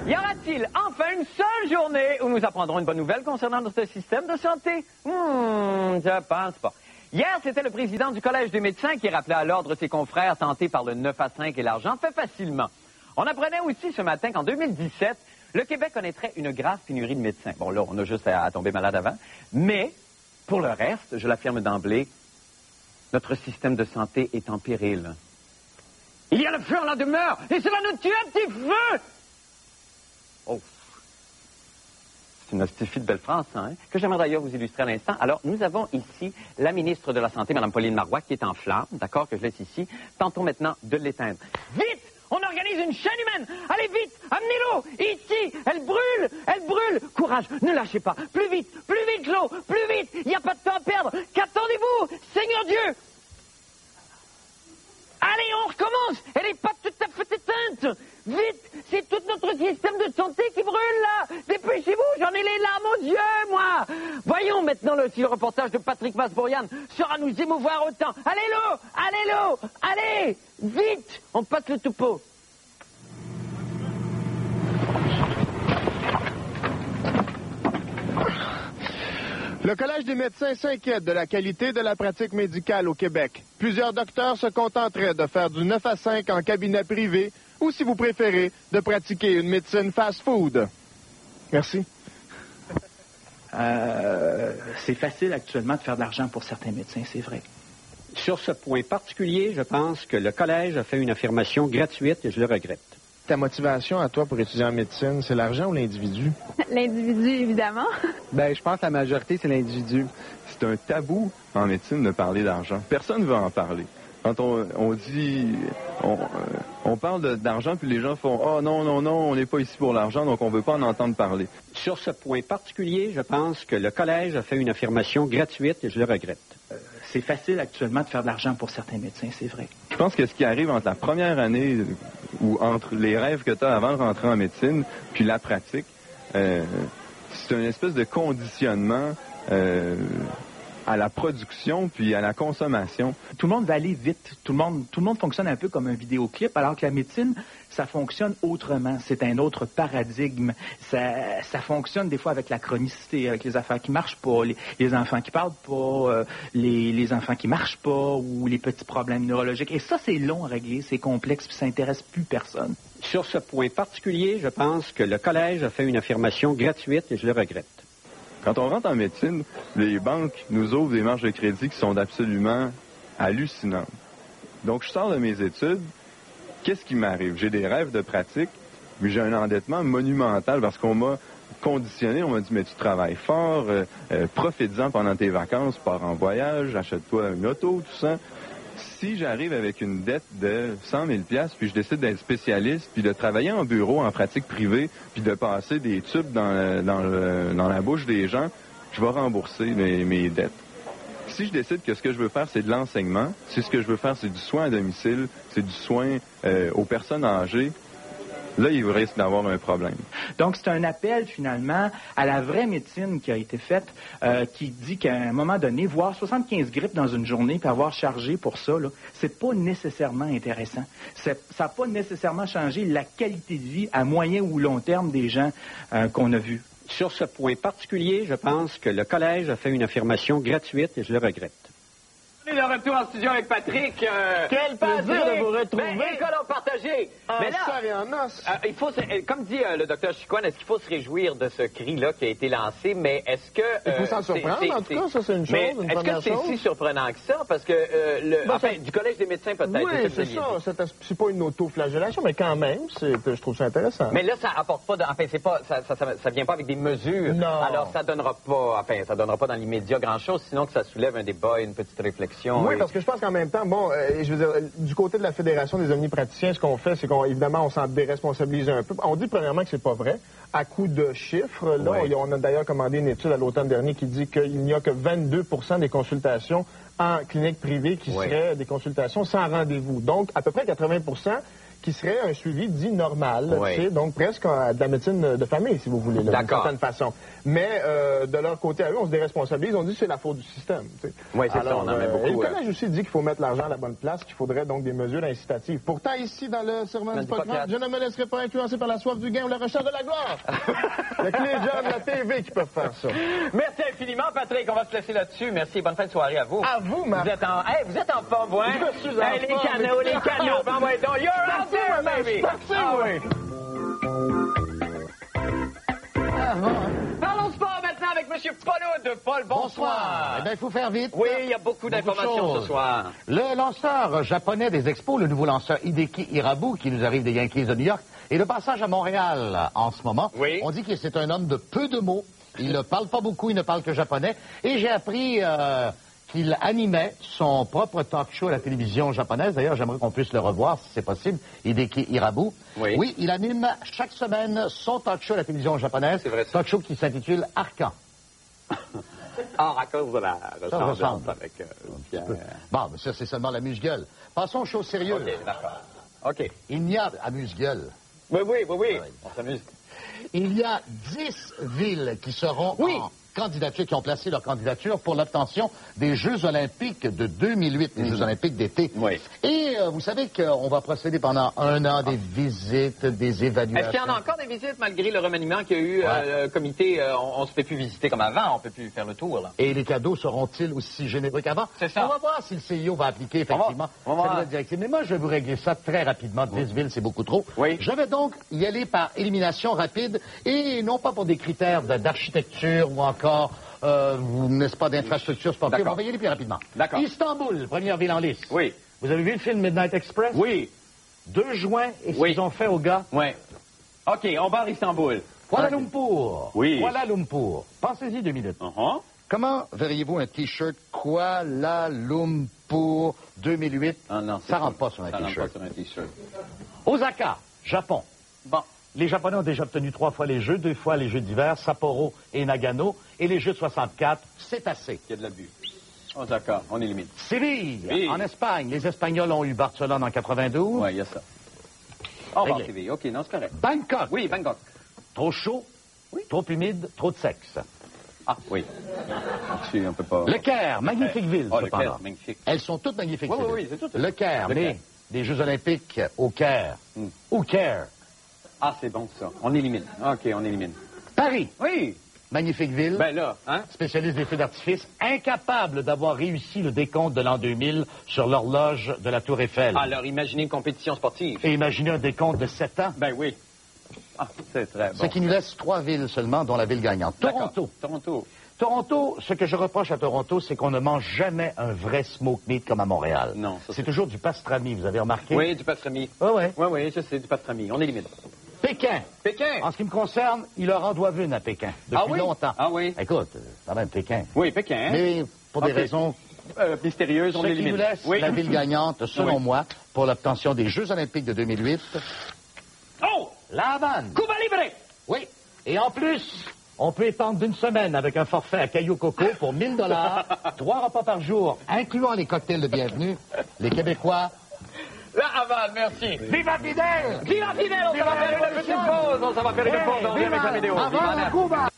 Y aura-t-il enfin une seule journée où nous apprendrons une bonne nouvelle concernant notre système de santé? Je pense pas. Hier, c'était le président du Collège des médecins qui rappelait à l'ordre ses confrères tentés par le 9 à 5 et l'argent fait facilement. On apprenait aussi ce matin qu'en 2017, le Québec connaîtrait une grave pénurie de médecins. Bon, là, on a juste à tomber malade avant. Mais, pour le reste, je l'affirme d'emblée, notre système de santé est en péril. Il y a le feu en la demeure et ça va nous tuer un petit feu! Oh, c'est une hostifie de belle France, hein, que j'aimerais d'ailleurs vous illustrer à l'instant. Alors, nous avons ici la ministre de la Santé, Mme Pauline Marois, qui est en flamme, d'accord, que je laisse ici. Tentons maintenant de l'éteindre. Vite! On organise une chaîne humaine! Allez vite! Amenez-l'eau! Ici! Elle brûle! Elle brûle! Courage! Ne lâchez pas! Plus vite! Plus vite, l'eau! Plus vite! Il n'y a pas de temps à perdre! Qu'attendez-vous? Seigneur Dieu! Allez, on recommence! Elle n'est pas tout à fait éteinte! Vite! C'est tout notre système de santé qui brûle, là! Dépêchez-vous! J'en ai les larmes aux yeux, moi! Voyons maintenant si le reportage de Patrick Masbourian saura nous émouvoir autant. Allez, l'eau! Allez, l'eau! Allez! Vite! On passe le toupot. Le Collège des médecins s'inquiète de la qualité de la pratique médicale au Québec. Plusieurs docteurs se contenteraient de faire du 9 à 5 en cabinet privé ou, si vous préférez, de pratiquer une médecine fast-food. Merci. C'est facile actuellement de faire de l'argent pour certains médecins, c'est vrai. Sur ce point particulier, je pense que le Collège a fait une affirmation gratuite et je le regrette. Ta motivation à toi pour étudier en médecine, c'est l'argent ou l'individu? L'individu, évidemment. Ben, je pense que la majorité, c'est l'individu. C'est un tabou en médecine de parler d'argent. Personne ne veut en parler. Quand on dit, on parle d'argent, puis les gens font « Oh non, non, non, on n'est pas ici pour l'argent, donc on ne veut pas en entendre parler. » Sur ce point particulier, je pense que le Collège a fait une affirmation gratuite et je le regrette. C'est facile actuellement de faire de l'argent pour certains médecins, c'est vrai. Je pense que ce qui arrive entre la première année ou entre les rêves que tu as avant de rentrer en médecine, puis la pratique, c'est une espèce de conditionnement à la production puis à la consommation. Tout le monde va aller vite. Tout le monde fonctionne un peu comme un vidéoclip, alors que la médecine, ça fonctionne autrement. C'est un autre paradigme. Ça fonctionne des fois avec la chronicité, avec les affaires qui marchent pas, les enfants qui parlent pas, les enfants qui marchent pas ou les petits problèmes neurologiques. Et ça, c'est long à régler, c'est complexe, puis ça intéresse plus personne. Sur ce point particulier, je pense que le Collège a fait une affirmation gratuite et je le regrette. Quand on rentre en médecine, les banques nous ouvrent des marges de crédit qui sont absolument hallucinantes. Donc, je sors de mes études, qu'est-ce qui m'arrive? J'ai des rêves de pratique, mais j'ai un endettement monumental parce qu'on m'a conditionné, on m'a dit, mais tu travailles fort, profite-en pendant tes vacances, pars en voyage, achète-toi une auto, tout ça. Si j'arrive avec une dette de 100 000 $, puis je décide d'être spécialiste, puis de travailler en bureau, en pratique privée, puis de passer des tubes dans la bouche des gens, je vais rembourser mes dettes. Si je décide que ce que je veux faire, c'est de l'enseignement, si ce que je veux faire, c'est du soin à domicile, c'est du soin aux personnes âgées, là, il risque d'avoir un problème. Donc, c'est un appel, finalement, à la vraie médecine qui a été faite, qui dit qu'à un moment donné, voir 75 grippes dans une journée puis avoir chargé pour ça, là, c'est pas nécessairement intéressant. Ça n'a pas nécessairement changé la qualité de vie à moyen ou long terme des gens qu'on a vus. Sur ce point particulier, je pense que le Collège a fait une affirmation gratuite et je le regrette. On est de retour en studio avec Patrick. Quel plaisir de vous retrouver. Ben, école partagé. Mais là, il faut, comme dit le docteur Chicoine, est-ce qu'il faut se réjouir de ce cri-là qui a été lancé, mais est-ce que... il faut s'en surprendre, en tout cas, ça c'est une chose, mais une est-ce que c'est si surprenant que ça? Parce que, du Collège des médecins peut-être. Oui, c'est ça. C'est pas une auto-flagellation, mais quand même, je trouve ça intéressant. Mais là, ça apporte pas... ça vient pas avec des mesures. Non. Alors, ça donnera pas dans l'immédiat grand-chose, sinon que ça soulève un débat et une petite réflexion. Oui, parce que je pense qu'en même temps, je veux dire, du côté de la Fédération des omnipraticiens, ce qu'on fait, c'est qu'évidemment, on s'en déresponsabilise un peu. On dit premièrement que c'est pas vrai. À coup de chiffres, là, on a d'ailleurs commandé une étude à l'automne dernier qui dit qu'il n'y a que 22 % des consultations en clinique privée qui seraient des consultations sans rendez-vous. Donc, à peu près 80 % qui serait un suivi dit normal, Oui. tu sais, donc presque de la médecine de famille, si vous voulez, d'une D'accord. certaine façon. Mais de leur côté à eux, on se déresponsabilise, on dit que c'est la faute du système. Tu sais. Oui, c'est ça, Alors, on en met et beaucoup. le collège aussi dit qu'il faut mettre l'argent à la bonne place, qu'il faudrait donc des mesures incitatives. Pourtant, ici, dans le serment d'Hippocrate, je ne me laisserai pas influencer par la soif du gain ou la recherche de la gloire. Il n'y a que les gens de la TV qui peuvent faire ça. Merci infiniment, Patrick. On va se laisser là-dessus. Merci. Bonne fin de soirée à vous. À vous, Marc. Vous êtes en forme, vous, hein? Je suis en Hey, les forme, canaux, mais- les canaux. Ben, ouais, donc, you're out there, baby. Ah oui. Parlons sport maintenant avec M. Polo de Paul. Bonsoir. Eh bien, il faut faire vite. Oui, il y a beaucoup d'informations choses. ce soir. Le lanceur japonais des expos, le nouveau lanceur Hideki Irabu, qui nous arrive des Yankees de New York, est de passage à Montréal en ce moment. Oui. On dit que c'est un homme de peu de mots. Il ne parle pas beaucoup, il ne parle que japonais. Et j'ai appris qu'il animait son propre talk show à la télévision japonaise. D'ailleurs, j'aimerais qu'on puisse le revoir, si c'est possible. Hideki Irabu. Oui. Il anime chaque semaine son talk show à la télévision japonaise. C'est vrai, ça. Talk show qui s'intitule Arcan. Ah, à cause de la ressemblance ressemble. avec Pierre. Bon, mais ça, c'est seulement l'amuse-gueule. Passons aux choses sérieuses. OK, d'accord. OK. Il n'y a, amuse-gueule, Oui. On s'amuse. il y a 10 villes qui seront en candidature, qui ont placé leur candidature pour l'obtention des Jeux olympiques de 2008, les Jeux olympiques d'été. Oui. Et vous savez qu'on va procéder pendant un an des visites, des évaluations. Est-ce qu'il y en a encore des visites malgré le remaniement qu'il y a eu? Le comité, on ne se fait plus visiter comme avant, on ne peut plus faire le tour, là. Et les cadeaux seront-ils aussi généreux qu'avant? C'est ça. On va voir si le CIO va appliquer effectivement on va cette voir. nouvelle directive. Mais moi, je vais vous régler ça très rapidement. 10 villes, c'est beaucoup trop. Oui. Je vais donc y aller par élimination rapide et non pas pour des critères d'architecture ou encore, n'est-ce pas, d'infrastructure sportive. D'accord. On va y aller plus rapidement. D'accord. Istanbul, première ville en liste. Oui. Vous avez vu le film Midnight Express? Oui. 2 juin, et ce Oui. qu'ils ont fait aux gars? Oui. OK, on part d'Istanbul. Kuala Lumpur. Oui. Kuala Lumpur. Pensez-y 2 minutes. Uh-huh. Comment verriez-vous un T-shirt Kuala Lumpur 2008? Ah non, Ça rentre pas sur un ça rentre T-shirt. pas sur un T-shirt. Osaka, Japon. Bon. Les Japonais ont déjà obtenu 3 fois les Jeux, 2 fois les Jeux d'hiver, Sapporo et Nagano. Et les Jeux de 64, c'est assez. Il y a de l'abus. Oh, d'accord, on élimine. Séville, Oui. en Espagne. Les Espagnols ont eu Barcelone en 92. Oui, il y a ça. On va en Réglé. TV. OK, non, c'est correct. Bangkok, Oui, Bangkok. trop chaud, trop humide, trop de sexe. Ah, oui. Là-dessus, on peut pas... Le Caire, magnifique ville, Oh, le cependant. Caire, magnifique. Elles sont toutes magnifiques. Oui, ces oui, villes. oui, c'est tout. Le Caire, Le né Caire. des Jeux olympiques au Caire. Au Caire. Ah, c'est bon, ça. On élimine. OK, on élimine. Paris, Oui. magnifique ville. Ben là, hein? Spécialiste des feux d'artifice, incapable d'avoir réussi le décompte de l'an 2000 sur l'horloge de la Tour Eiffel. Alors, imaginez une compétition sportive. Et imaginez un décompte de 7 ans, Ben oui. Ah, c'est très bon. ce qui nous laisse 3 villes seulement, dont la ville gagnante. D'accord. Toronto. Toronto. Toronto, ce que je reproche à Toronto, c'est qu'on ne mange jamais un vrai smoke meat comme à Montréal. Non, ça, c'est toujours du pastrami, vous avez remarqué? Oui, du pastrami. Oui, oui. Oui, oui, je sais, du pastrami. On élimine. Pékin. Pékin. En ce qui me concerne, il leur en doivent une à Pékin, depuis Ah oui? longtemps. Ah oui? Écoute, quand même Pékin. Oui, Pékin. Hein? Mais pour des Ok. raisons Mystérieuse, on ce qui élimine. nous laisse Oui. la ville gagnante, selon Oui. moi, pour l'obtention des Jeux olympiques de 2008, Oh! la Havane. Cuba Libre! Oui. Et en plus, on peut étendre d'une semaine avec un forfait à Caillou Coco pour 1000 $, 3 repas par jour, incluant les cocktails de bienvenue. Les Québécois. La Havane, merci. Viva Fidel! Viva Fidel! On s'en va faire une petite pause. On s'en va faire une pause. On revient avec la vidéo. Viva Viva la- Cuba!